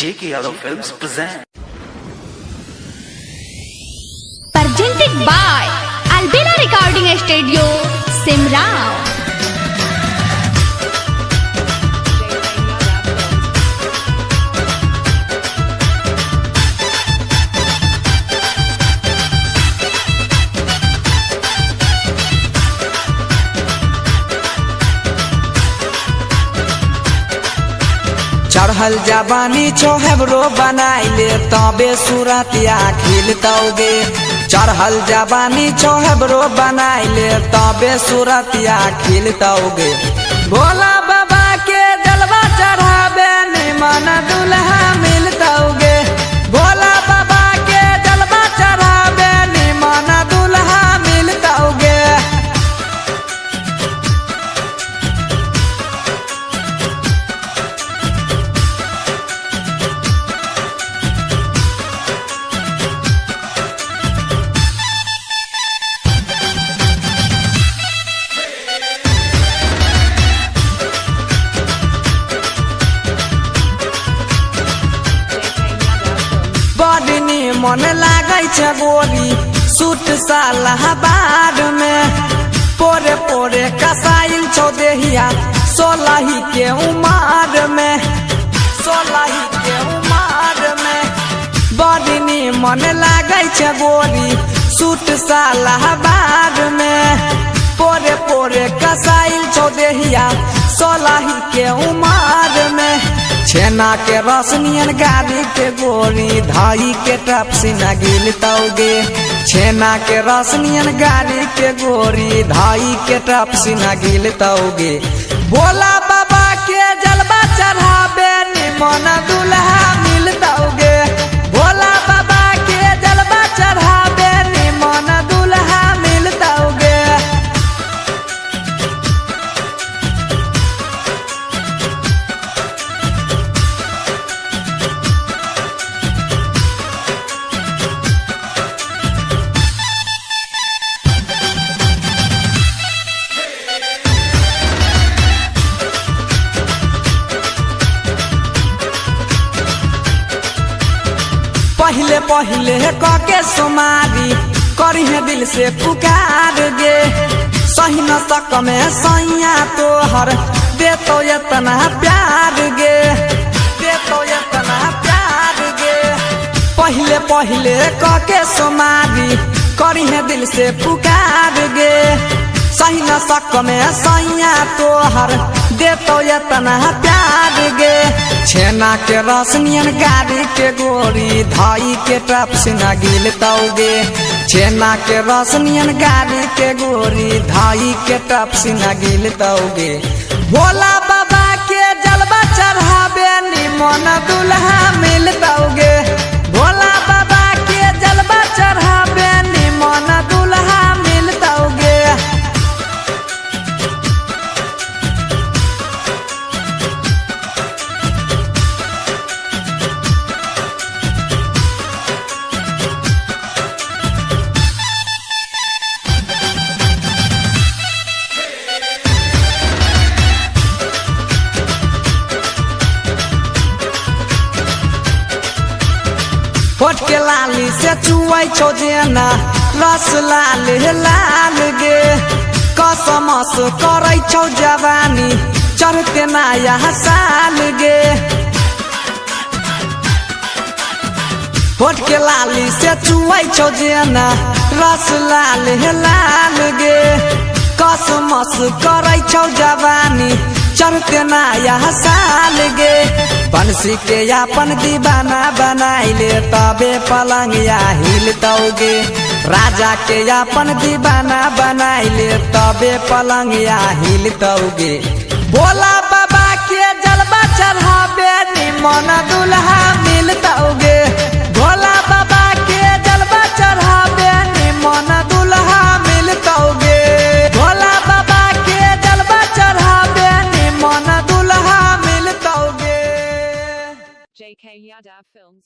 JK Yadav Films present. Presented by Albina Recording Studio, Simrao. चढ़ल जवानी छोहबरो बनाइले तबे सूरतिया खिलतौगे। चढ़ल जवानी छोहबरो बनाइले तबे सूरतिया खिलतौगे। भोला बाबा के जलवा चढ़ाबे निमन दुल्हा मिलतौगे। भोला बाबा के जलवा चढ़ाबे निमन दुल्हा मिलतौगे। मन लागै छै गोरी सूट सालाबाद में पोरे पोरे कसाइल छौ देहिया सोलही के उमार में। सोलही के उमार में बड़नी मन लागै छै गोरी सूट सालाबाद में पोरे पोरे कसाइल छौ देहिया सोलही के उमार में। छेना के रसनियन गाड़ी के गोरी धाई के टपसी न गिलतौगे। छेना के रसनियन गाड़ी के गोरी धाई के टपसी न गिलतौगे। भोला बाबा के जलवा चढ़ाबे निमन दुल्हा मिलतौगे। भोला बाबा के जलवा चढ़ाबे निमन दुल्हा मिलतौगे। पहले पहले कके सुमारी करी है दिल से पुकार गे। सही न सक में सैया तोहर दे तो इतना प्यार गे। दे तो इतना प्यार गे। पहले पहले कके सुमारी करी है दिल से पुकार गे। सही न सक में सैया तोहर दे तो इतना प्यार गे। छेना के रसनियन गाड़ी के गोरी धाई के टपसी न गिलतौगे। छेना के रसनियन गाड़ी के गोरी धाई के टपसी न गिलतौगे। भोला बाबा के जलवा चढ़ाबे निमन दुल्हा मिलतौगे। भोला बाबा के जलवा चढ़ाबे निमन दुल्हा मिलतौगे। होठ के लाली से चुआई छौ जेना रस लाल लाल गे। कसमस करै छौ जवानी चढ़ते नया साल गे। होठ के लाली से चुआई छौ जेना रस लाल लाल गे। कसमस करै छौ जवानी चढ़ते नया साल गे। बंसी के अपन दीवाना बनाइले तबे पलंगिया हिलतौगे। राजा के अपन दीवाना बनाइले तबे पलंगिया हिलतौगे। भोला बाबा के जलवा चढ़ाबे निमन दुल्हा मिलतौगे। भोला बाबा के जलवा चढ़ाबे निमन दुल्हा मिलतौगे। भोला बाबा के जलवा चढ़ाबे निमन दुल्हा मिलतौगे। JK Yadav Films